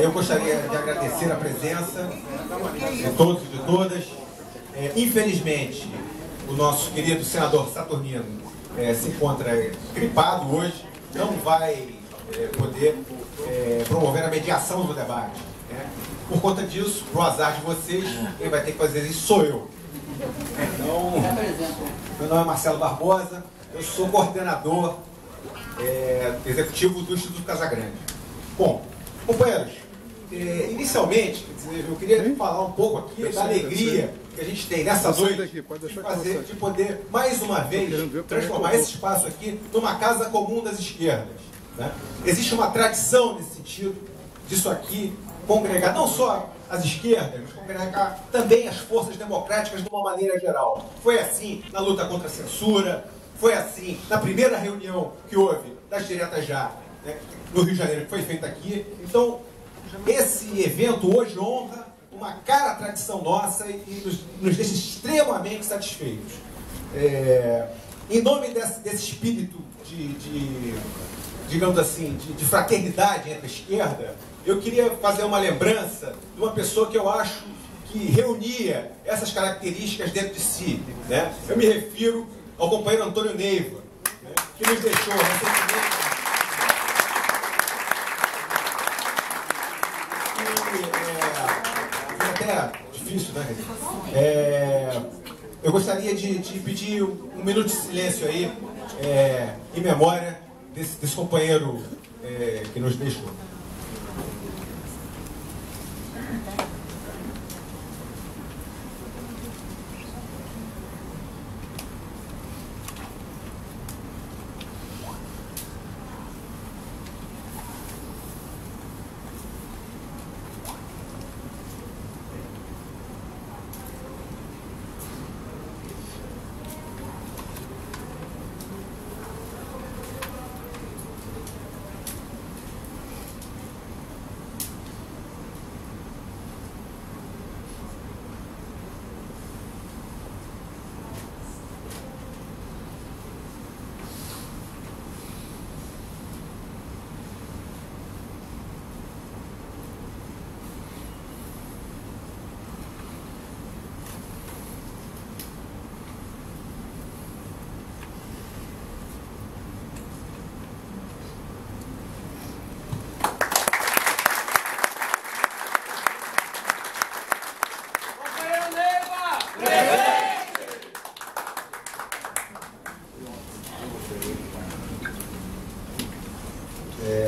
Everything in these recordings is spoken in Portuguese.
Eu gostaria de agradecer a presença de todos e de todas. Infelizmente, o nosso querido senador Saturnino se encontra gripado hoje, não vai poder promover a mediação do debate. Por conta disso, pro azar de vocês, quem vai ter que fazer isso sou eu. Então, meu nome é Marcelo Barbosa, eu sou coordenador executivo do Instituto Casagrande. Bom, companheiros, inicialmente, eu queria falar um pouco aqui da alegria que a gente tem nessa noite de poder, mais uma vez, transformar esse espaço aqui numa casa comum das esquerdas. Né? Existe uma tradição nesse sentido, disso aqui, congregar não só as esquerdas, mas congregar também as forças democráticas de uma maneira geral. Foi assim na luta contra a censura, foi assim na primeira reunião que houve das diretas já, né, no Rio de Janeiro, que foi feita aqui. Então, esse evento hoje honra uma cara tradição nossa e nos deixa extremamente satisfeitos. Em nome desse espírito digamos assim, de fraternidade entre a esquerda, eu queria fazer uma lembrança de uma pessoa que eu acho que reunia essas características dentro de si. Né? Eu me refiro ao companheiro Antônio Neiva, né, que nos deixou recentemente. É difícil, né? Eu gostaria de pedir um minuto de silêncio aí, em memória desse companheiro que nos deixou.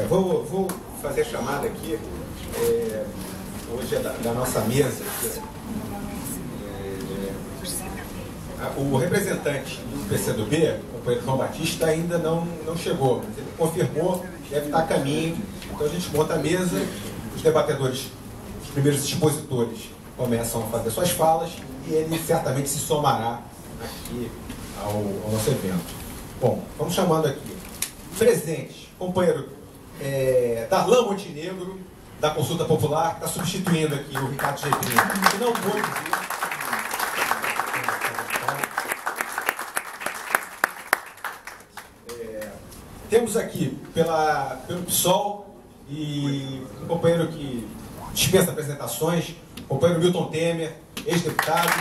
Vou fazer a chamada aqui, hoje é da nossa mesa. O representante do PCdoB, o companheiro João Batista, ainda não chegou, mas ele confirmou, deve estar a caminho. Então a gente monta a mesa, os debatedores, os primeiros expositores começam a fazer suas falas e ele certamente se somará aqui ao nosso evento. Bom, vamos chamando aqui. Presente, companheiro Darlan Montenegro, da Consulta Popular, que está substituindo aqui o Ricardo Gebrinho, que não pôde vir. Temos aqui, pelo PSOL, e um companheiro que dispensa apresentações, o companheiro Milton Temer, ex-deputado.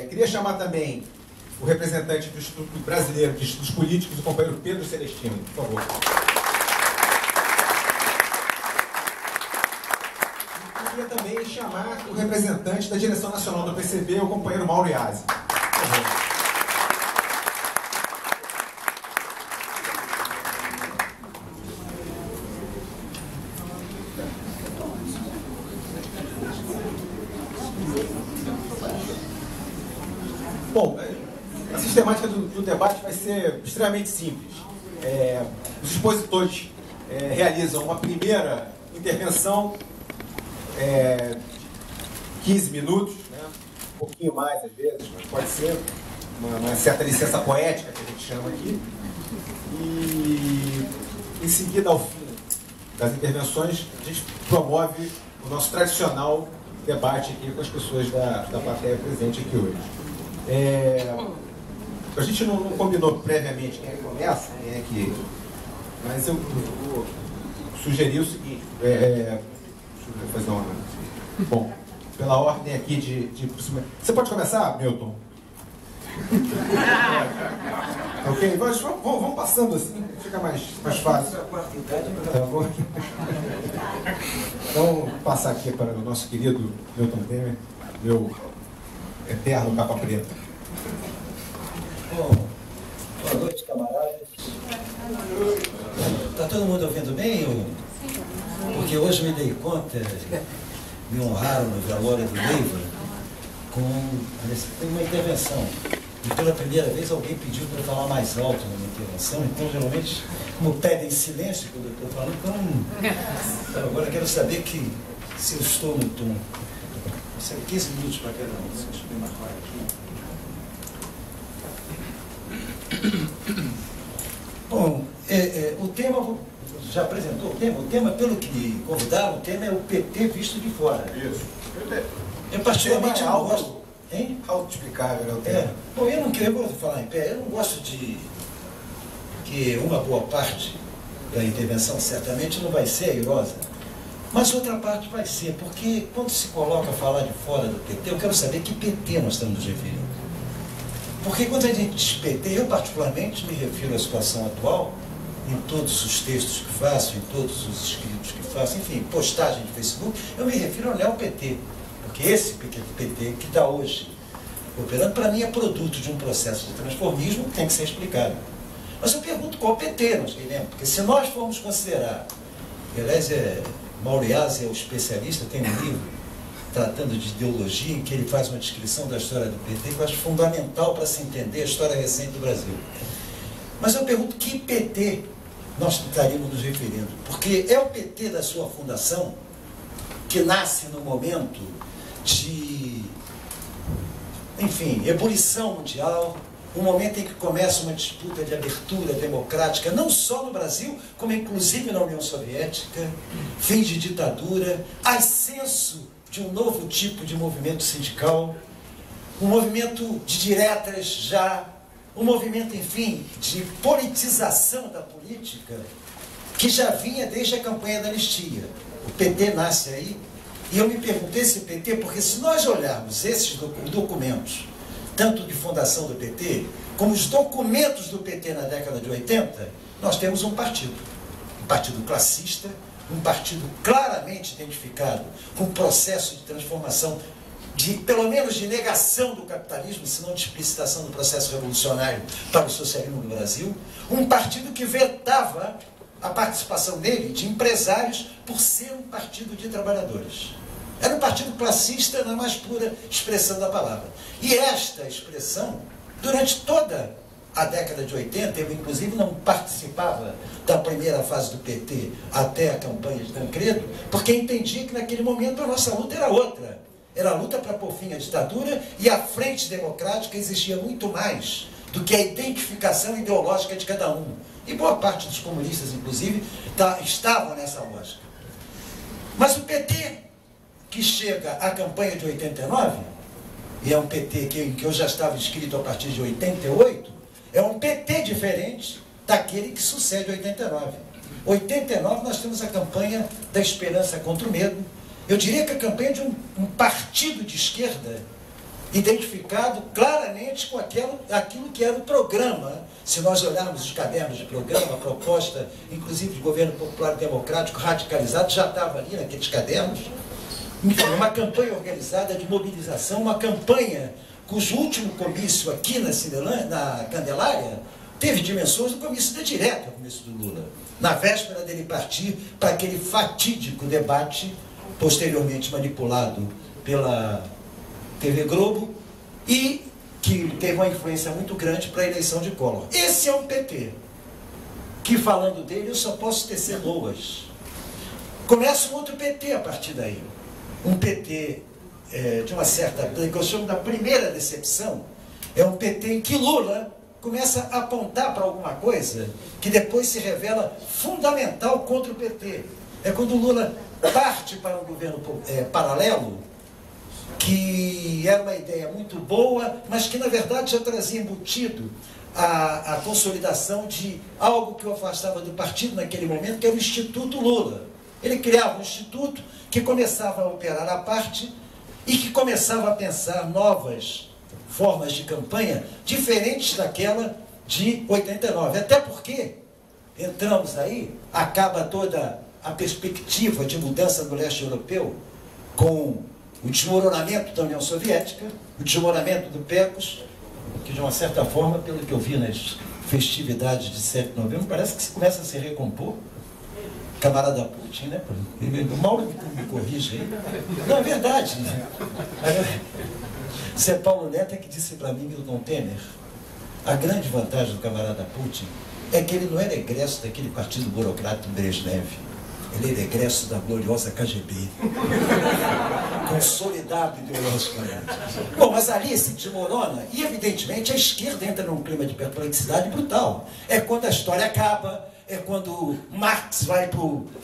Queria chamar também o representante do Instituto Brasileiro de Estudos Políticos, o companheiro Pedro Celestino, por favor. E queria também chamar o representante da direção nacional do PCB, o companheiro Mauro Iazzi. Por favor. Bom, a sistemática do debate vai ser extremamente simples. Os expositores realizam uma primeira intervenção, 15 minutos, né? Um pouquinho mais às vezes, mas pode ser uma certa licença poética que a gente chama aqui. E em seguida, ao fim das intervenções, a gente promove o nosso tradicional debate aqui com as pessoas da plateia presente aqui hoje. A gente não combinou previamente quem é que começa, quem é que... Mas eu sugeri o seguinte, deixa eu fazer uma... Bom, pela ordem aqui de... Você pode começar, Milton? Ok? Vamos passando assim, fica mais fácil. Tá bom? Então, vou passar aqui para o nosso querido Milton Temer, meu eterno capa preta. Bom, boa noite, camaradas. Está todo mundo ouvindo bem? Porque hoje me dei conta, me honraram no velório do Neiva com uma intervenção. E pela primeira vez alguém pediu para eu falar mais alto na minha intervenção, então geralmente, como pedem silêncio quando eu estou falando, então agora eu quero saber se eu estou no tom. 15 minutos para cada um, deixa eu me marcar aqui. Bom, o tema, já apresentou o tema pelo que me convidaram, o tema é o PT visto de fora. Isso. Eu particularmente não gosto. Hein? Autoexplicável é o tema. Bom, eu vou falar em pé, eu não gosto de que uma boa parte da intervenção certamente não vai ser airosa, mas outra parte vai ser, porque quando se coloca a falar de fora do PT, eu quero saber que PT nós estamos nos referindo. Porque quando a gente diz PT, eu particularmente me refiro à situação atual, em todos os textos que faço, em todos os escritos que faço, enfim, postagem de Facebook, eu me refiro ao neo-PT. Porque esse PT que está hoje operando, para mim, é produto de um processo de transformismo que tem que ser explicado. Mas eu pergunto qual PT nós queremos, porque se nós formos considerar, aliás, Mauriase é o especialista, tem um livro tratando de ideologia, em que ele faz uma descrição da história do PT, que eu acho fundamental para se entender a história recente do Brasil. Mas eu pergunto que PT nós estaríamos nos referindo, porque é o PT da sua fundação que nasce no momento de, enfim, ebulição mundial, um momento em que começa uma disputa de abertura democrática, não só no Brasil, como inclusive na União Soviética, fim de ditadura, ascenso de um novo tipo de movimento sindical, um movimento de diretas já, um movimento, enfim, de politização da política, que já vinha desde a campanha da anistia. O PT nasce aí, e eu me perguntei esse PT, porque se nós olharmos esses documentos, tanto de fundação do PT, como os documentos do PT na década de 80, nós temos um partido classista, um partido claramente identificado com o processo de transformação, pelo menos de negação do capitalismo, se não de explicitação do processo revolucionário para o socialismo do Brasil, um partido que vetava a participação dele de empresários por ser um partido de trabalhadores. Era um partido classista na mais pura expressão da palavra. E esta expressão, durante toda a década de 80, eu inclusive não participava da primeira fase do PT até a campanha de Tancredo, porque entendia que naquele momento a nossa luta era outra. Era a luta para pôr fim à ditadura, e a frente democrática existia muito mais do que a identificação ideológica de cada um. E boa parte dos comunistas, inclusive, estavam nessa lógica. Mas o PT, que chega à campanha de 89, e é um PT que eu já estava inscrito a partir de 88, é um PT diferente daquele que sucede 89. 89 nós temos a campanha da esperança contra o medo. Eu diria que a campanha de um partido de esquerda identificado claramente com aquilo que era o programa. Se nós olharmos os cadernos de programa, a proposta, inclusive de governo popular democrático radicalizado, já estava ali naqueles cadernos. Enfim, uma campanha organizada de mobilização, uma campanha cujo último comício aqui na Candelária teve dimensões do comício da direta, o comício do Lula, na véspera dele partir para aquele fatídico debate, posteriormente manipulado pela TV Globo, e que teve uma influência muito grande para a eleição de Collor. Esse é um PT, que falando dele eu só posso tecer loas. Começa um outro PT a partir daí. Um PT de uma certa, que eu chamo da primeira decepção, é um PT em que Lula começa a apontar para alguma coisa que depois se revela fundamental contra o PT. É quando Lula parte para um governo paralelo, que era uma ideia muito boa, mas que na verdade já trazia embutido a consolidação de algo que o afastava do partido naquele momento, que era o Instituto Lula. Ele criava um instituto que começava a operar à parte e que começava a pensar novas formas de campanha diferentes daquela de 89. Até porque, entramos aí, acaba toda a perspectiva de mudança no leste europeu com o desmoronamento da União Soviética, o desmoronamento do PECOS, que de uma certa forma, pelo que eu vi nas festividades de 7 de novembro, parece que se começa a se recompor. Camarada Putin, né? O Mauro me corrige aí. Não, é verdade. Zé Paulo Neto é que disse para mim, Milton Temer, a grande vantagem do camarada Putin é que ele não era egresso daquele partido burocrata do Brezhnev. Ele era egresso da gloriosa KGB. Consolidado ideologicamente. Bom, mas ali se desmorona e, evidentemente, a esquerda entra num clima de perplexidade brutal. É quando a história acaba, é quando Marx vai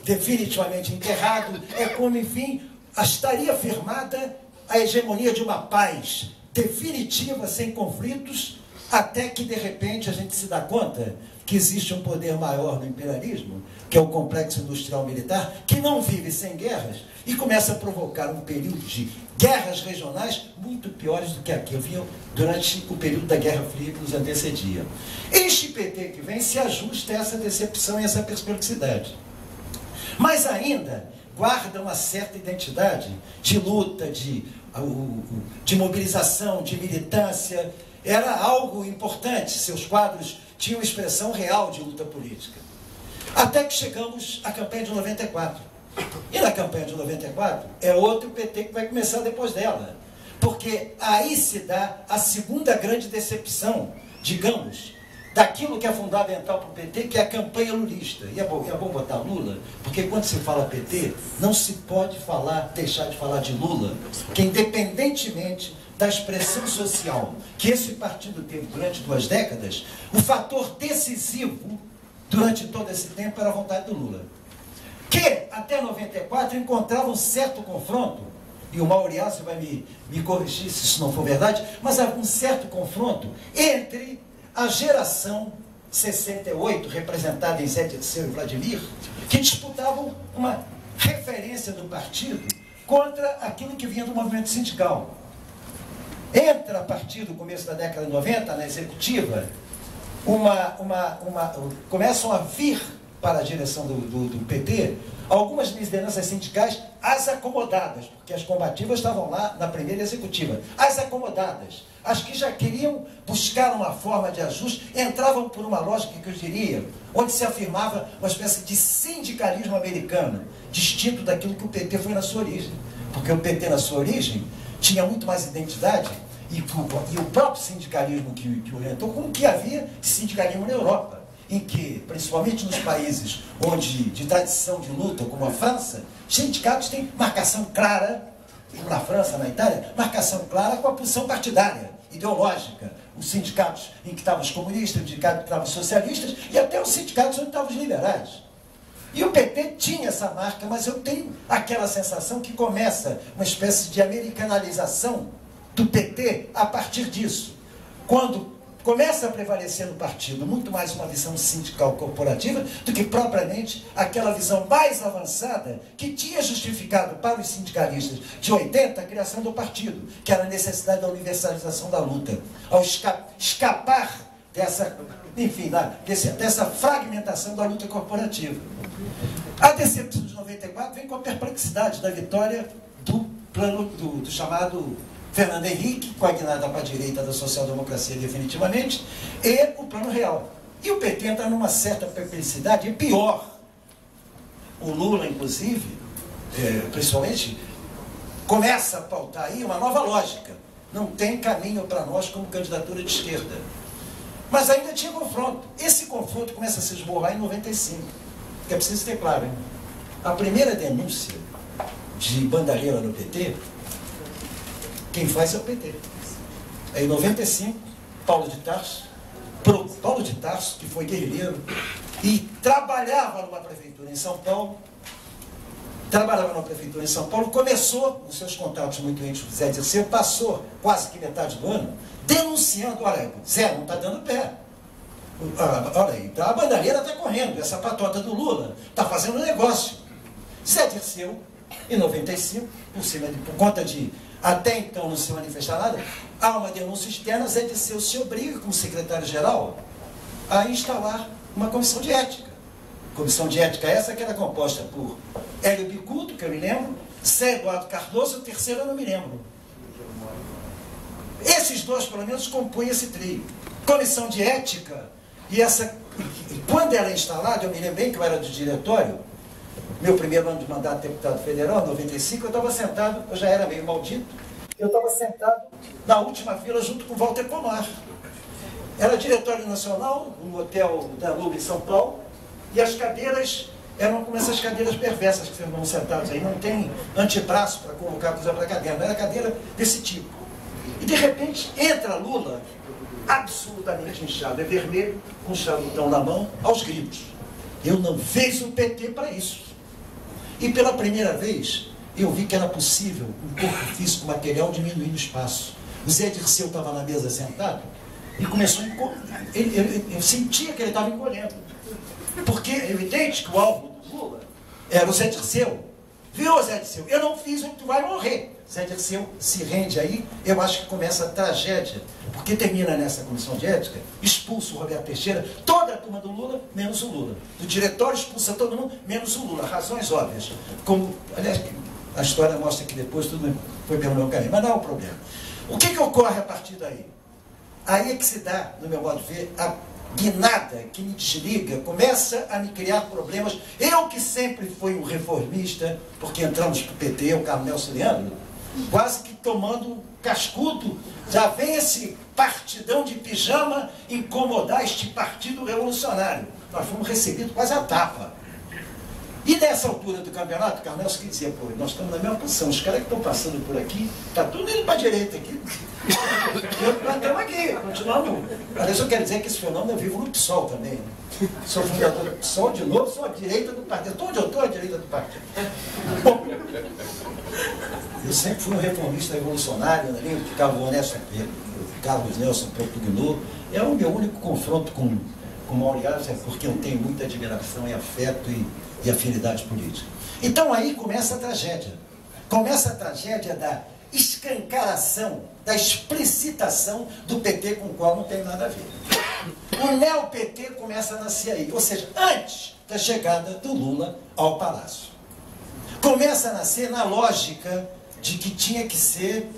definitivamente enterrado, é como, enfim, estaria firmada a hegemonia de uma paz definitiva, sem conflitos, até que, de repente, a gente se dá conta que existe um poder maior no imperialismo, que é o complexo industrial militar, que não vive sem guerras e começa a provocar um período de guerras regionais muito piores do que a que haviam durante o período da Guerra Fria que nos antecedia. Este PT que vem se ajusta a essa decepção e essa perplexidade. Mas ainda guarda uma certa identidade de luta, de mobilização, de militância. Era algo importante, seus quadros tinham expressão real de luta política. Até que chegamos à campanha de 94. E na campanha de 94 é outro PT que vai começar depois dela. Porque aí se dá a segunda grande decepção, digamos, daquilo que é fundamental para o PT, que é a campanha lulista. E é bom botar Lula, porque quando se fala PT, não se pode deixar de falar de Lula, que independentemente da expressão social que esse partido teve durante 2 décadas, o fator decisivo durante todo esse tempo era a vontade do Lula. Que, até 94, encontrava um certo confronto, e o Mauriácio vai me corrigir se isso não for verdade, mas havia um certo confronto entre a geração 68, representada em Zé Dirceu e Vladimir, que disputavam uma referência do partido contra aquilo que vinha do movimento sindical. Entra, a partir do começo da década de 90, na executiva, começam a vir para a direção do PT algumas lideranças sindicais, as acomodadas, porque as combativas estavam lá na primeira executiva, as acomodadas, as que já queriam buscar uma forma de ajuste, entravam por uma lógica que eu diria, onde se afirmava uma espécie de sindicalismo americano, distinto daquilo que o PT foi na sua origem. Porque o PT, na sua origem, tinha muito mais identidade, e o próprio sindicalismo que orientou, como que havia sindicalismo na Europa, em que, principalmente nos países de tradição de luta, como a França, sindicatos têm marcação clara, como na França, na Itália, marcação clara com a posição partidária, ideológica. Os sindicatos em que estavam os comunistas, os sindicatos que estavam os socialistas, e até os sindicatos onde estavam os liberais. E o PT tinha essa marca, mas eu tenho aquela sensação que começa uma espécie de americanalização do PT a partir disso. Quando começa a prevalecer no partido muito mais uma visão sindical corporativa do que propriamente aquela visão mais avançada que tinha justificado para os sindicalistas de 80 a criação do partido, que era a necessidade da universalização da luta, ao escapar dessa, enfim, dessa fragmentação da luta corporativa. A decepção de 94 vem com a perplexidade da vitória do plano do chamado Fernando Henrique, coagnada para a direita da social-democracia definitivamente, e o Plano Real. E o PT entra numa certa perplexidade, e pior, o Lula, inclusive, principalmente, começa a pautar aí uma nova lógica. Não tem caminho para nós como candidatura de esquerda. Mas ainda tinha confronto. Esse confronto começa a se esborrar em 95. Que é preciso ter claro, hein? A primeira denúncia de bandalheira no PT, quem faz é o PT. Em 95, Paulo de Tarso, que foi guerrilheiro e trabalhava numa prefeitura em São Paulo, trabalhava na prefeitura em São Paulo, começou, nos seus contatos muito íntimos com Zé Dirceu, passou quase que metade do ano, denunciando, olha, Zé, não está dando pé. Olha aí, a bandalheira está correndo, essa patota do Lula está fazendo negócio. Zé Dirceu, em 95, por conta de até então não se manifestar nada, há uma denúncia externa, Zé Dirceu se obriga, como secretário-geral, a instalar uma comissão de ética. Comissão de ética essa que era composta por Hélio Bicudo, que eu me lembro, Zé Eduardo Cardoso, o terceiro eu não me lembro. Esses dois, pelo menos, compõem esse trio. Comissão de ética, quando ela é instalada, eu me lembro bem que eu era do diretório, meu primeiro ano de mandato de deputado federal, em 95, eu estava sentado, eu já era meio maldito, eu estava sentado na última fila junto com Walter Pomar. Era diretório nacional, no hotel da Lula em São Paulo, e as cadeiras eram como essas cadeiras perversas que vocês vão sentados aí, não tem antebraço para colocar coisa para a cadeira, não era cadeira desse tipo. E de repente entra Lula, absolutamente inchado, é vermelho, com um chalutão na mão, aos gritos. Eu não vejo o PT para isso. E pela primeira vez, eu vi que era possível um corpo físico material diminuir no espaço. O Zé Dirceu estava na mesa sentado e começou a encolher. Eu sentia que ele estava encolhendo. Porque é evidente que o alvo do Lula era o Zé Dirceu. Viu, Zé Dirceu? Eu não fiz, tu vai morrer. Zé Dirceu se rende aí, eu acho que começa a tragédia, porque termina nessa comissão de ética, expulsa o Roberto Teixeira, toda a turma do Lula, menos o Lula. Do diretório expulsa todo mundo, menos o Lula. Razões óbvias. Como, aliás, a história mostra que depois tudo foi pelo meu caminho, mas não é o problema. O que ocorre a partir daí? Aí é que se dá, no meu modo de ver, a guinada que me desliga, começa a me criar problemas. Eu que sempre fui um reformista, porque entramos para o PT, o Carlos Nelson Leandro, quase que tomando cascudo, já vem esse partidão de pijama incomodar este partido revolucionário. Nós fomos recebidos quase a tapa. E nessa altura do campeonato, o Carlos Nelson que dizia, pô, nós estamos na mesma posição, os caras que estão passando por aqui, está tudo indo para a direita aqui. Nós estamos aqui, continuamos. Aliás, eu quero dizer que esse fenômeno eu vivo no PSOL também. Sou fundador do PSOL de novo, sou a direita do partido. Estou onde eu estou, a direita do partido. Bom, eu sempre fui um reformista revolucionário, né? Ficava honesto, Carlos Nelson propugnou. É o meu único confronto com Mauriados, é porque eu tenho muita admiração e afeto e afinidade política. Então aí começa a tragédia. Começa a tragédia da escancaração, da explicitação do PT com o qual não tem nada a ver. O neo-PT começa a nascer aí, ou seja, antes da chegada do Lula ao Palácio. Começa a nascer na lógica de que tinha que ser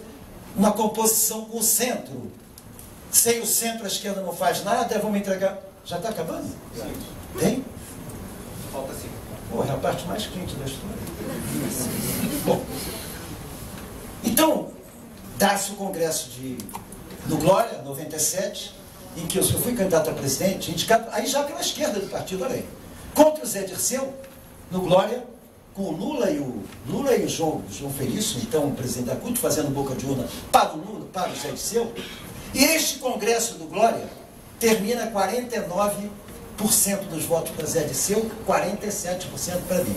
uma composição com o centro. Sem o centro, a esquerda não faz nada, vamos entregar... Já está acabando? Tem? Falta 5. Porra, é a parte mais quente da história. Bom, então, dá-se o congresso do Glória, 97, em que eu fui candidato a presidente, indicado, aí já pela esquerda do partido, olha aí, contra o Zé Dirceu, no Glória, com o Lula e o João Felício, então o presidente da CUT, fazendo boca de urna para o Lula, para o Zé Dirceu, e este congresso do Glória termina 49% dos votos para Zé Dirceu, 47% para mim.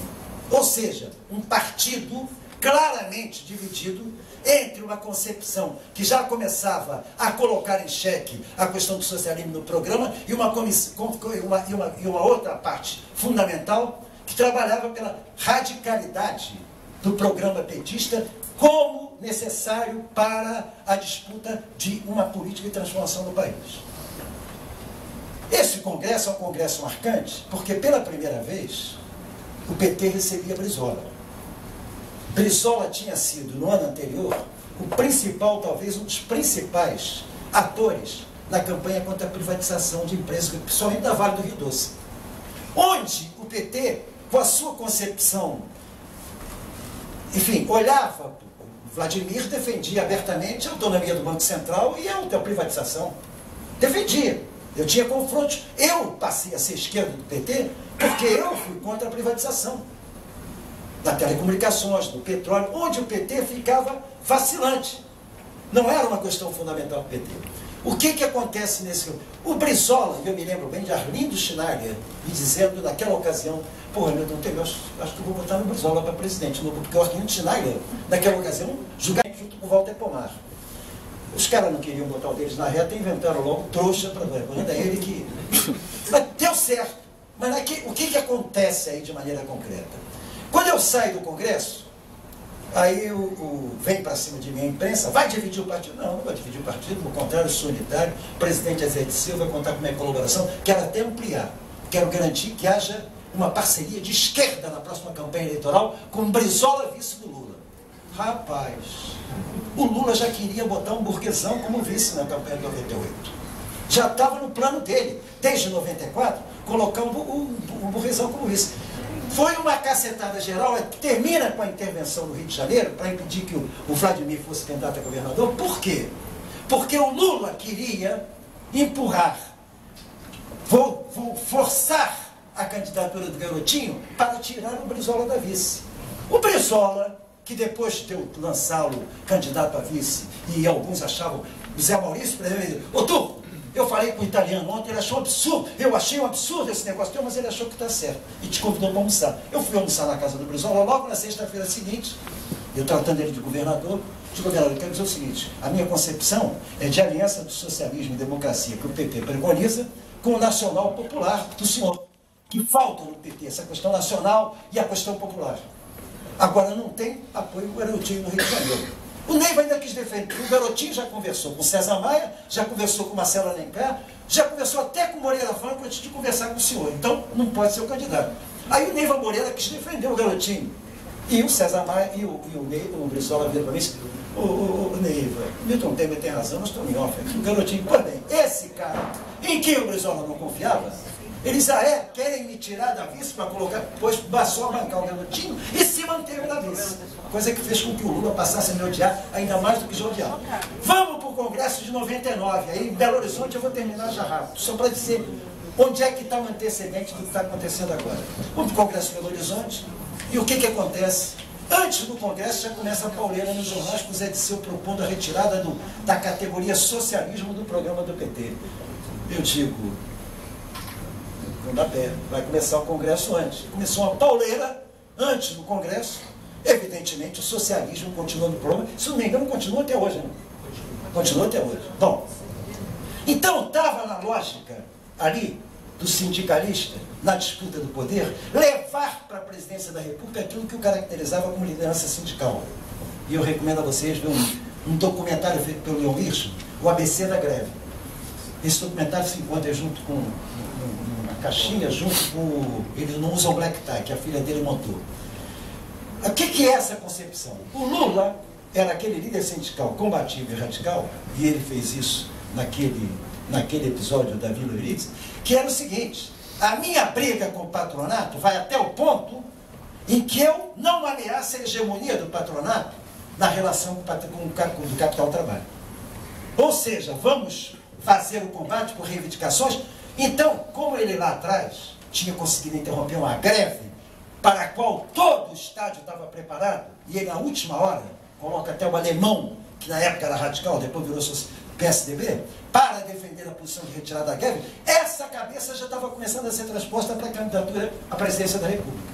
Ou seja, um partido claramente dividido entre uma concepção que já começava a colocar em xeque a questão do socialismo no programa e uma outra parte fundamental que trabalhava pela radicalidade do programa petista como necessário para a disputa de uma política de transformação do país. Esse congresso é um congresso marcante porque pela primeira vez o PT recebia Brizola. Brizola tinha sido, no ano anterior, o principal, talvez um dos principais atores na campanha contra a privatização de empresas, principalmente da Vale do Rio Doce. Onde o PT, com a sua concepção, enfim, olhava, Vladimir defendia abertamente a autonomia do Banco Central e a privatização. Defendia. Eu tinha confrontos. Eu passei a ser esquerda do PT porque eu fui contra a privatização das telecomunicações, do petróleo, onde o PT ficava vacilante. Não era uma questão fundamental do PT. O que acontece nesse... O Brizola, eu me lembro bem de Arlindo Schneider, me dizendo naquela ocasião, porra, meu Deus, eu acho que eu vou botar no Brizola para presidente, porque o Arlindo Schneider, naquela ocasião, julgava junto com o Walter Pomar. Os caras não queriam botar o deles na reta e inventaram logo trouxa para ver. Quando é ele que... Mas deu certo. Mas o que acontece aí de maneira concreta? Quando eu saio do Congresso, aí vem para cima de mim a imprensa, vai dividir o partido? Não, não vai dividir o partido, ao contrário, eu sou unitário, o presidente Zé de Silva vai contar com a minha colaboração, quero até ampliar, quero garantir que haja uma parceria de esquerda na próxima campanha eleitoral com Brizola vice do Lula. Rapaz, o Lula já queria botar um burguesão como vice na campanha de 98. Já estava no plano dele, desde 94, colocar um burguesão como vice. Foi uma cacetada geral, termina com a intervenção no Rio de Janeiro, para impedir que o Vladimir fosse candidato a governador. Por quê? Porque o Lula queria empurrar, forçar a candidatura do Garotinho para tirar o Brizola da vice. O Brizola, que depois de lançá-lo candidato a vice, e alguns achavam, o Zé Maurício, por exemplo, ô Turco, eu falei com o italiano ontem, ele achou um absurdo, eu achei um absurdo esse negócio teu, mas ele achou que está certo, e te convidou para almoçar. Eu fui almoçar na casa do Brizola logo na sexta-feira seguinte, eu tratando ele de governador, eu quero dizer o seguinte, a minha concepção é de aliança do socialismo e democracia que o PT preconiza com o nacional popular do senhor, que falta no PT, essa questão nacional e a questão popular. Agora não tem apoio do Garotinho no Rio de Janeiro. O Neiva ainda quis defender. O Garotinho já conversou com César Maia, já conversou com Marcelo Alencar, já conversou até com Moreira Franco antes de conversar com o senhor. Então, não pode ser o candidato. Aí o Neiva Moreira quis defender o Garotinho. E o César Maia e o Brizola viram para mim e disse, ô Neiva, Milton Temer tem razão, nós estamos em off. O Garotinho, pô bem, esse cara, em quem o Brizola não confiava, eles querem me tirar da vice para colocar, pois passou a bancar o Garotinho e se manteve na vice. Coisa que fez com que o Lula passasse a me odiar ainda mais do que já odiava. Vamos para o Congresso de 99, aí em Belo Horizonte eu vou terminar já rápido, só para dizer onde é que está o antecedente do que está acontecendo agora. Vamos para o Congresso de Belo Horizonte e o que acontece? Antes do Congresso já começa a pauleira nos jornais com o Zé Disseu propondo a retirada da categoria socialismo do programa do PT. Eu digo, não dá pé, vai começar o Congresso antes. Começou uma pauleira antes do Congresso. Evidentemente, o socialismo continua no programa. Se não me engano, continua até hoje, né? Continua até hoje. Bom, então estava na lógica ali do sindicalista, na disputa do poder, levar para a presidência da República aquilo que o caracterizava como liderança sindical. E eu recomendo a vocês ver um documentário feito pelo Leon Hirschman, o ABC da Greve. Esse documentário se encontra junto com uma caixinha, junto com... Ele não usa o black tie, que a filha dele montou. O que é essa concepção? O Lula era aquele líder sindical combativo e radical, e ele fez isso naquele episódio da Vila Euridice, que era o seguinte, a minha briga com o patronato vai até o ponto em que eu não ameaço a hegemonia do patronato na relação com do capital-trabalho. Ou seja, vamos fazer o combate por reivindicações. Então, como ele lá atrás tinha conseguido interromper uma greve para a qual todo o estádio estava preparado, e ele na última hora coloca até o alemão, que na época era radical, depois virou PSDB, para defender a posição de retirada da greve, essa cabeça já estava começando a ser transposta para a candidatura à presidência da República.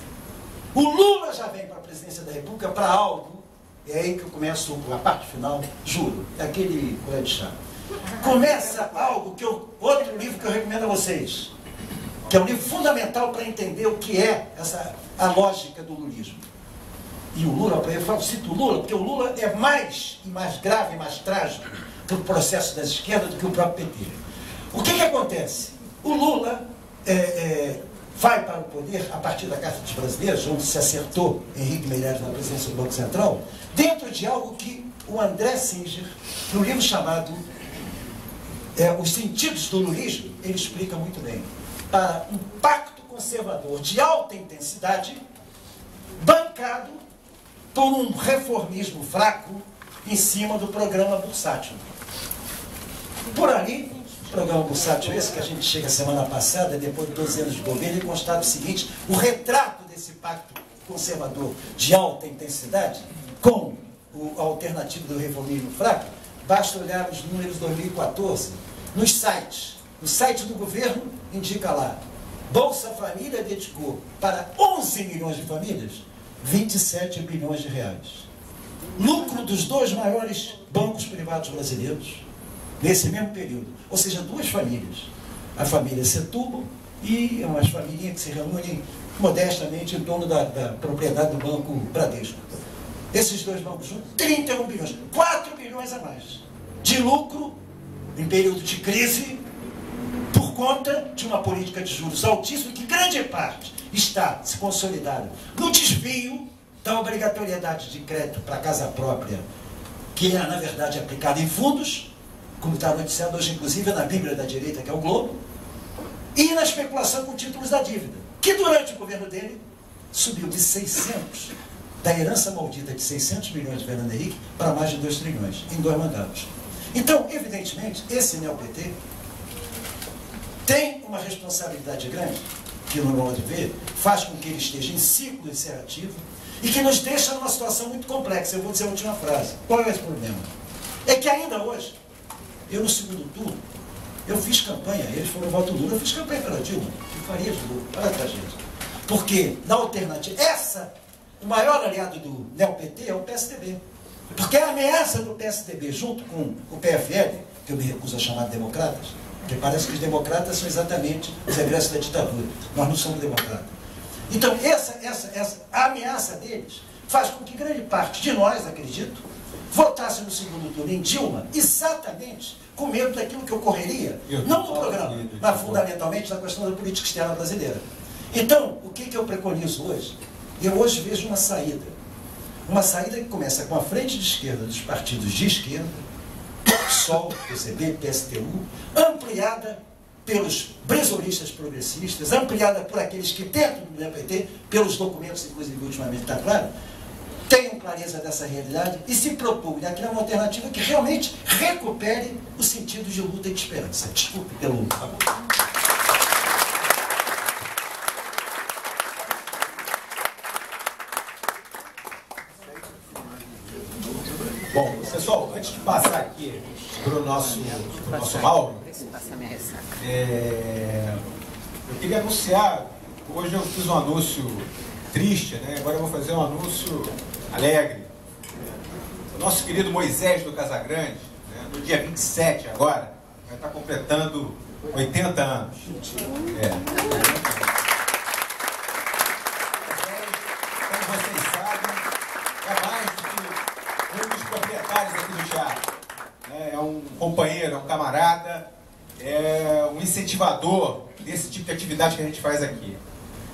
O Lula já vem para a presidência da República para algo, é aí que eu começo a parte final, juro, é aquele colher de chá. Começa algo que outro livro que eu recomendo a vocês, que é um livro fundamental para entender o que é a lógica do lulismo. E o Lula, eu cito o Lula, porque o Lula é mais grave e mais trágico para o processo das esquerdas do que o próprio PT. O que acontece? O Lula vai para o poder a partir da Carta dos Brasileiros, onde se acertou Henrique Meirelles na presidência do Banco Central, dentro de algo que o André Singer, no livro chamado Os Sentidos do Lulismo, ele explica muito bem. Para um pacto conservador de alta intensidade, bancado por um reformismo fraco em cima do programa bursátil. Por ali, o programa bursátil esse que a gente chega semana passada, depois de 12 anos de governo, e constata o seguinte, o retrato desse pacto conservador de alta intensidade, com a alternativa do reformismo fraco, basta olhar os números de 2014, nos sites. No site do governo indica lá, Bolsa Família dedicou para 11 milhões de famílias 27 bilhões de reais. Lucro dos 2 maiores bancos privados brasileiros, nesse mesmo período. Ou seja, 2 famílias. A família Setúbal e umas famílias que se reúnem modestamente em torno da propriedade do Banco Bradesco. Esses 2 bancos juntos, 31 bilhões, 4 bilhões a mais de lucro em período de crise, por conta de uma política de juros altíssima que grande parte está se consolidada no desvio da obrigatoriedade de crédito para casa própria, que é, na verdade, aplicada em fundos, como está noticiado hoje, inclusive, na Bíblia da direita, que é o Globo, e na especulação com títulos da dívida, que durante o governo dele subiu de 600, da herança maldita de 600 milhões de Fernando Henrique, para mais de 2 trilhões, em 2 mandatos. Então, evidentemente, esse neo-PT tem uma responsabilidade grande, que, no modo de ver, faz com que ele esteja em ciclo encerrativo e que nos deixa numa situação muito complexa. Eu vou dizer a última frase. Qual é esse problema? É que ainda hoje, eu no segundo turno, eu fiz campanha, eles foram voto Lula, eu fiz campanha pela Dilma, que faria de Lula, olha a tragédia. Porque, na alternativa, o maior aliado do neo-PT é o PSDB. Porque a ameaça do PSDB junto com o PFL, que eu me recuso a chamar de democratas, porque parece que os democratas são exatamente os egressos da ditadura. Nós não somos democratas. Então, a ameaça deles faz com que grande parte de nós, acredito, votasse no segundo turno em Dilma, exatamente com medo daquilo que ocorreria, não no programa, mas fundamentalmente na questão da política externa brasileira. Então, o que eu preconizo hoje? Eu hoje vejo uma saída. Uma saída que começa com a frente de esquerda dos partidos de esquerda, PSOL, PCB, PSTU, ampliada pelos bresolistas progressistas, ampliada por aqueles que tentam do PT, pelos documentos, inclusive ultimamente está claro, tenham clareza dessa realidade e se propugnam a criar uma alternativa que realmente recupere o sentido de luta e de esperança. Desculpe pelo favor. Bom, pessoal, antes de passar aqui para o nosso Mauro, eu queria anunciar, hoje eu fiz um anúncio triste, né? Agora eu vou fazer um anúncio alegre. O nosso querido Moisés do Casagrande, né, no dia 27 agora, vai estar completando 80 anos. Como vocês sabem, é mais do que um dos proprietários aqui do teatro. É um companheiro, é um camarada, é um incentivador desse tipo de atividade que a gente faz aqui.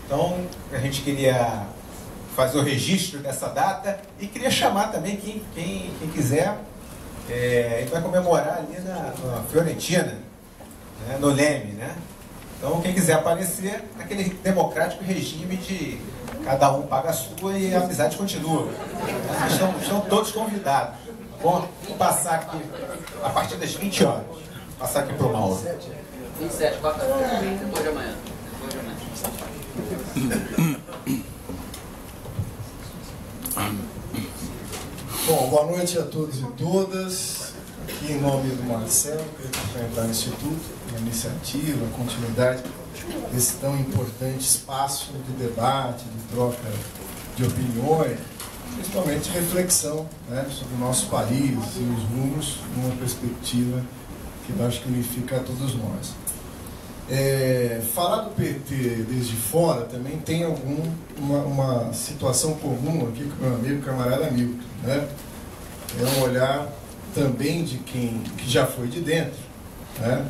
Então, a gente queria fazer o registro dessa data e queria chamar também quem quiser. A gente vai comemorar ali na Fiorentina, né, no Leme, né? Então, quem quiser aparecer, naquele democrático regime de cada um paga a sua e a amizade continua. Estão todos convidados. Bom, vou passar aqui a partir das 20 horas. Vou passar aqui para o Mauro. 27, quarta-feira, depois de amanhã. Bom, boa noite a todos e todas. Aqui em nome do Marcelo, queria cumprimentar o Instituto, a iniciativa, a continuidade desse tão importante espaço de debate, de troca de opiniões, principalmente de reflexão, né, sobre o nosso país e os rumos numa perspectiva que eu acho que unifica a todos nós. Falar do PT desde fora também tem uma situação comum aqui com o meu amigo camarada Milton, né? É um olhar também de quem que já foi de dentro, né?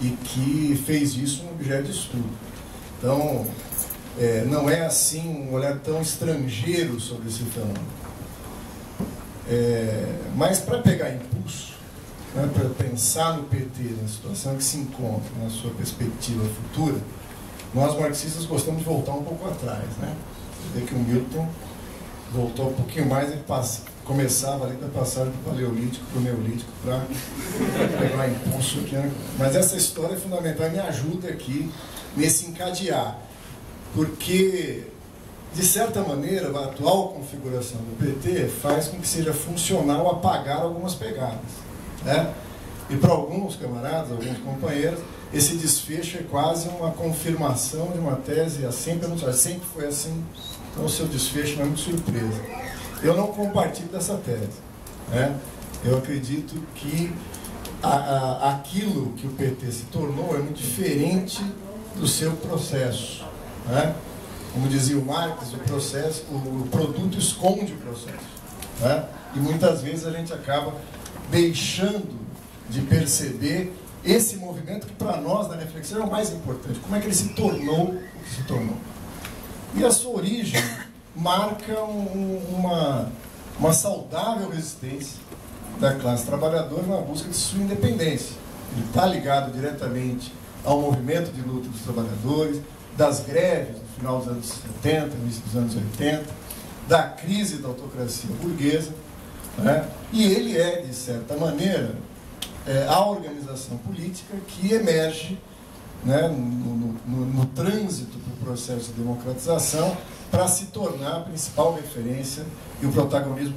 E que fez isso um objeto de estudo. Então, não é assim um olhar tão estrangeiro sobre esse fenômeno. Mas para pegar impulso, né, para pensar no PT na situação que se encontra, na sua perspectiva futura, nós marxistas gostamos de voltar um pouco atrás, né? Você vê que o Milton voltou um pouquinho mais, ele começava ali da passagem do Paleolítico para o Neolítico para pegar impulso aqui, né? Mas essa história é fundamental e me ajuda aqui nesse encadear, porque de certa maneira a atual configuração do PT faz com que seja funcional apagar algumas pegadas. né? E para alguns camaradas, alguns companheiros, esse desfecho é quase uma confirmação de uma tese sempre anunciada, sempre foi assim, então o seu desfecho não é muito surpresa. Eu não compartilho dessa tese, né? Eu acredito que aquilo que o PT se tornou é muito diferente do seu processo, né? Como dizia o Marx, o produto esconde o processo, né? E muitas vezes a gente acaba deixando de perceber esse movimento que para nós na reflexão é o mais importante. Como é que ele se tornou o que se tornou? E a sua origem marca uma saudável resistência da classe trabalhadora na busca de sua independência. Ele está ligado diretamente ao movimento de luta dos trabalhadores, das greves no final dos anos 70, início dos anos 80, da crise da autocracia burguesa, né? E ele é, de certa maneira, a organização política que emerge, né, no trânsito do processo de democratização para se tornar a principal referência e o protagonismo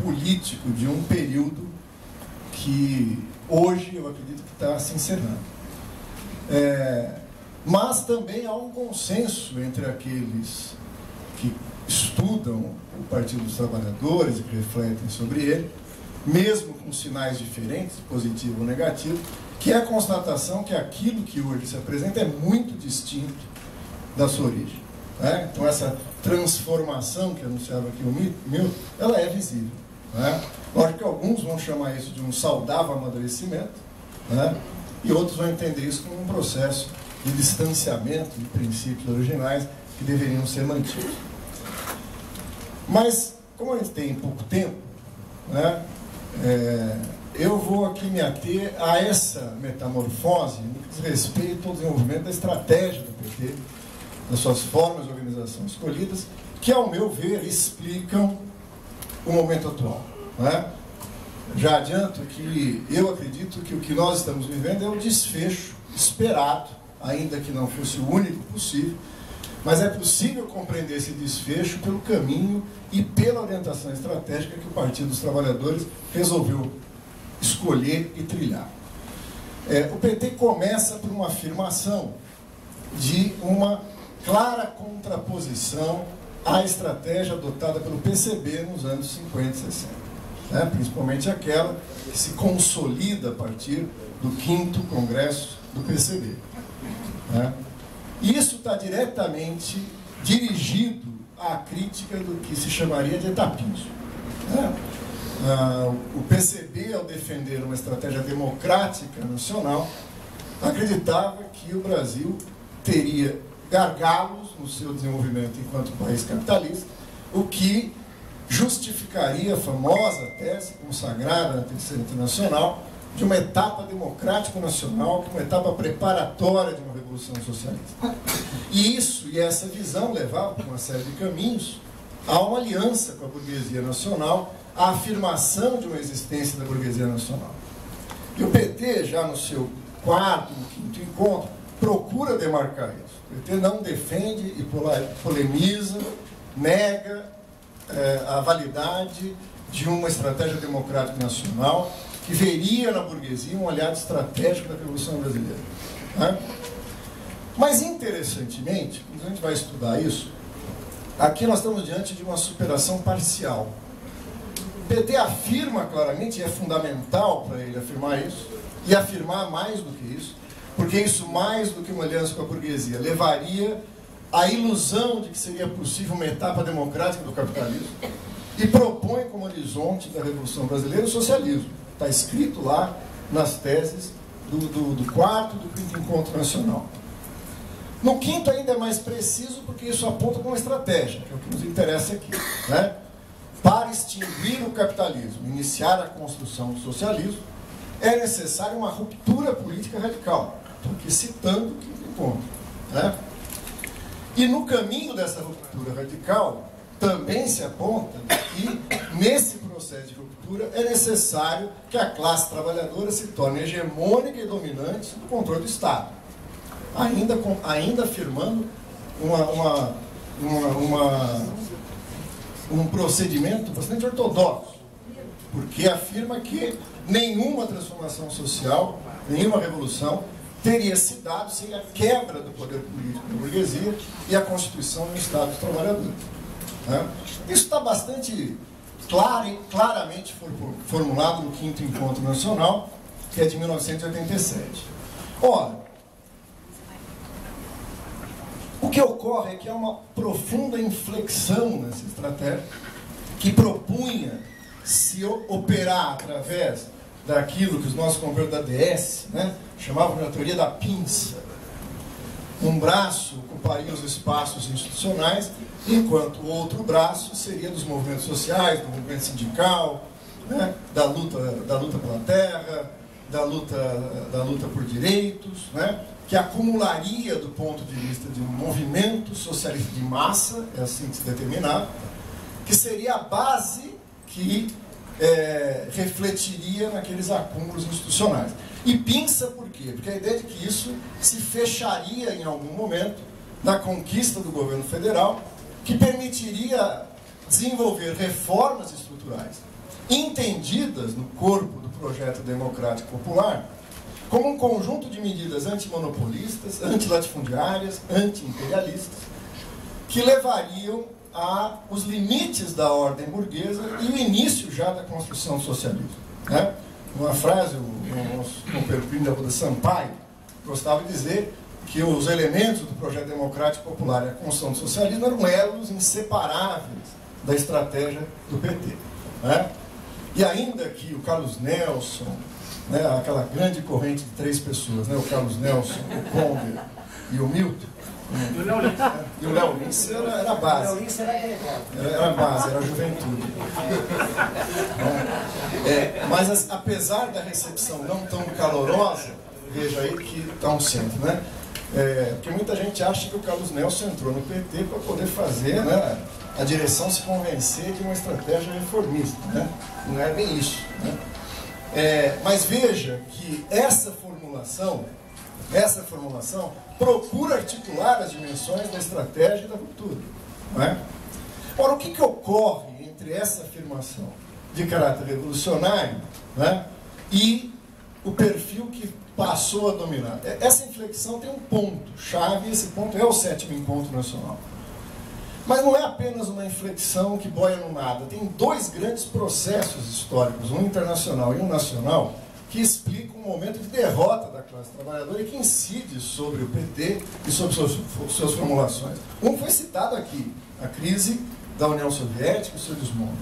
político de um período que hoje eu acredito que está se encerrando. Mas também há um consenso entre aqueles que estudam o Partido dos Trabalhadores e que refletem sobre ele, mesmo com sinais diferentes, positivo ou negativo, que é a constatação que aquilo que hoje se apresenta é muito distinto da sua origem, né? Então essa transformação que anunciava aqui o Milton, ela é visível, né? Lógico que alguns vão chamar isso de um saudável amadurecimento, né? E outros vão entender isso como um processo de distanciamento de princípios originais que deveriam ser mantidos. Mas, como a gente tem pouco tempo, né, eu vou aqui me ater a essa metamorfose no que diz respeito ao desenvolvimento da estratégia do PT, das suas formas de organização escolhidas, que, ao meu ver, explicam o momento atual, né? Já adianto que eu acredito que o que nós estamos vivendo é o desfecho esperado, ainda que não fosse o único possível, mas é possível compreender esse desfecho pelo caminho e pela orientação estratégica que o Partido dos Trabalhadores resolveu escolher e trilhar. O PT começa por uma afirmação de uma clara contraposição à estratégia adotada pelo PCB nos anos 50 e 60, né? Principalmente aquela que se consolida a partir do 5º Congresso do PCB, né? Isso está diretamente dirigido à crítica do que se chamaria de etapismo, né? O PCB, ao defender uma estratégia democrática nacional, acreditava que o Brasil teria gargalos no seu desenvolvimento enquanto país capitalista, o que justificaria a famosa tese consagrada na Terceira Internacional de uma etapa democrática nacional, que é uma etapa preparatória de uma revolução socialista. E isso e essa visão levava, por uma série de caminhos, a uma aliança com a burguesia nacional, a afirmação de uma existência da burguesia nacional. E o PT, já no seu 4º ou 5º encontro, procura demarcar isso. O PT não defende e polemiza, nega a validade de uma estratégia democrática nacional que veria na burguesia um aliado estratégico da Revolução Brasileira, né? Mas, interessantemente, quando a gente vai estudar isso, aqui nós estamos diante de uma superação parcial. O PT afirma claramente, e é fundamental para ele afirmar isso, e afirmar mais do que isso, porque isso, mais do que uma aliança com a burguesia, levaria à ilusão de que seria possível uma etapa democrática do capitalismo, e propõe como horizonte da Revolução Brasileira o socialismo. Está escrito lá nas teses do 4º e do 5º Encontro Nacional. No 5º ainda é mais preciso, porque isso aponta para uma estratégia, que é o que nos interessa aqui, né? Para extinguir o capitalismo, iniciar a construção do socialismo, é necessária uma ruptura política radical. Estou aqui citando o 5º Encontro, né? E no caminho dessa ruptura radical, também se aponta que, nesse processo de ruptura, é necessário que a classe trabalhadora se torne hegemônica e dominante no controle do Estado. Ainda afirmando um procedimento bastante ortodoxo, porque afirma que nenhuma transformação social, nenhuma revolução teria se dado sem a quebra do poder político da burguesia e a constituição do Estado dos Trabalhadores. Né? Isso está bastante claramente formulado no 5º Encontro Nacional, que é de 1987. Ora, o que ocorre é que há uma profunda inflexão nessa estratégia que propunha se operar através daquilo que os nossos companheiros da DS, né, chamavam de teoria da pinça. Um braço ocuparia os espaços institucionais, enquanto o outro braço seria dos movimentos sociais, do movimento sindical, né, da luta pela terra, da luta por direitos, né, que acumularia do ponto de vista de um movimento socialista de massa, é assim que se determinava, que seria a base que refletiria naqueles acúmulos institucionais. E pinça por quê? Porque a ideia de que isso se fecharia em algum momento na conquista do governo federal, que permitiria desenvolver reformas estruturais entendidas no corpo do projeto democrático popular como um conjunto de medidas antimonopolistas, antilatifundiárias, anti-imperialistas, que levariam aos limites da ordem burguesa e o início já da construção do socialismo. Né? Uma frase, o nosso companheiro Plínio da Arruda Sampaio gostava de dizer que os elementos do projeto democrático popular e a construção do socialismo eram elos inseparáveis da estratégia do PT. Né? E ainda que o Carlos Nelson, né, aquela grande corrente de 3 pessoas, né, o Carlos Nelson, o Conde e o Milton, e o Léo Lins era a base. Era a base, era a juventude. Mas apesar da recepção não tão calorosa, veja aí que está um centro, né? Porque muita gente acha que o Carlos Nelson entrou no PT para poder fazer, né, a direção se convencer de uma estratégia reformista, né? Não é bem isso, né? Mas veja que essa formulação procura articular as dimensões da estratégia e da ruptura. Não é? Ora, o que ocorre entre essa afirmação de caráter revolucionário, né, e o perfil que passou a dominar? Essa inflexão tem um ponto-chave, e esse ponto é o 7º Encontro Nacional. Mas não é apenas uma inflexão que boia no nada. Tem 2 grandes processos históricos, um internacional e um nacional, que explicam um momento de derrota da classe trabalhadora e que incide sobre o PT e sobre suas formulações. Um foi citado aqui, a crise da União Soviética e o seu desmonte.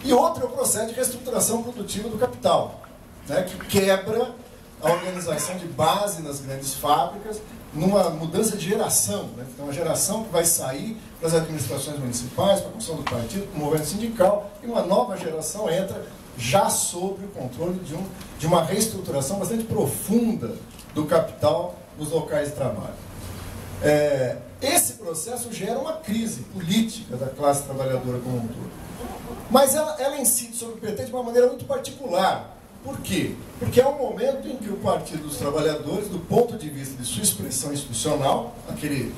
E outro é o processo de reestruturação produtiva do capital, né, que quebra a organização de base nas grandes fábricas, numa mudança de geração, né? Então, uma geração que vai sair das administrações municipais, para a construção do partido, para o movimento sindical, e uma nova geração entra já sob o controle de uma reestruturação bastante profunda do capital nos locais de trabalho. Esse processo gera uma crise política da classe trabalhadora como um todo. Mas ela incide sobre o PT de uma maneira muito particular. Por quê? Porque é um momento em que o Partido dos Trabalhadores, do ponto de vista de sua expressão institucional, aquele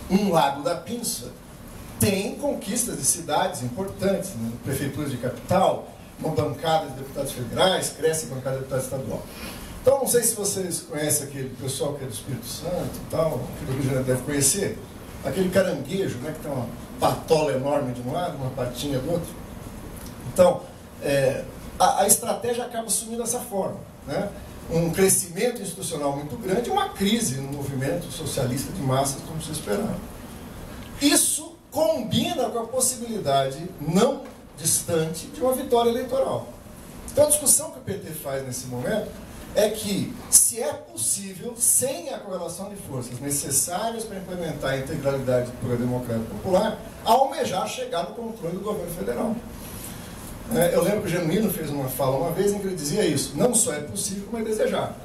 um lado da pinça, tem conquistas de cidades importantes, né? Prefeituras de capital, uma bancada de deputados federais, cresce a bancada de deputado estadual. Então, não sei se vocês conhecem aquele pessoal que é do Espírito Santo e tal, que do Rio de Janeiro deve conhecer, aquele caranguejo, né, que tem uma patola enorme de um lado, uma patinha do outro. Então, a estratégia acaba assumindo essa forma, né? Um crescimento institucional muito grande e uma crise no movimento socialista de massas, como se esperava. Isso combina com a possibilidade não distante de uma vitória eleitoral. Então a discussão que o PT faz nesse momento é que se é possível, sem a correlação de forças necessárias para implementar a integralidade do poder democrático popular, almejar chegar no controle do governo federal. Eu lembro que o Genuíno fez uma fala uma vez em que ele dizia isso: não só é possível, como é desejável.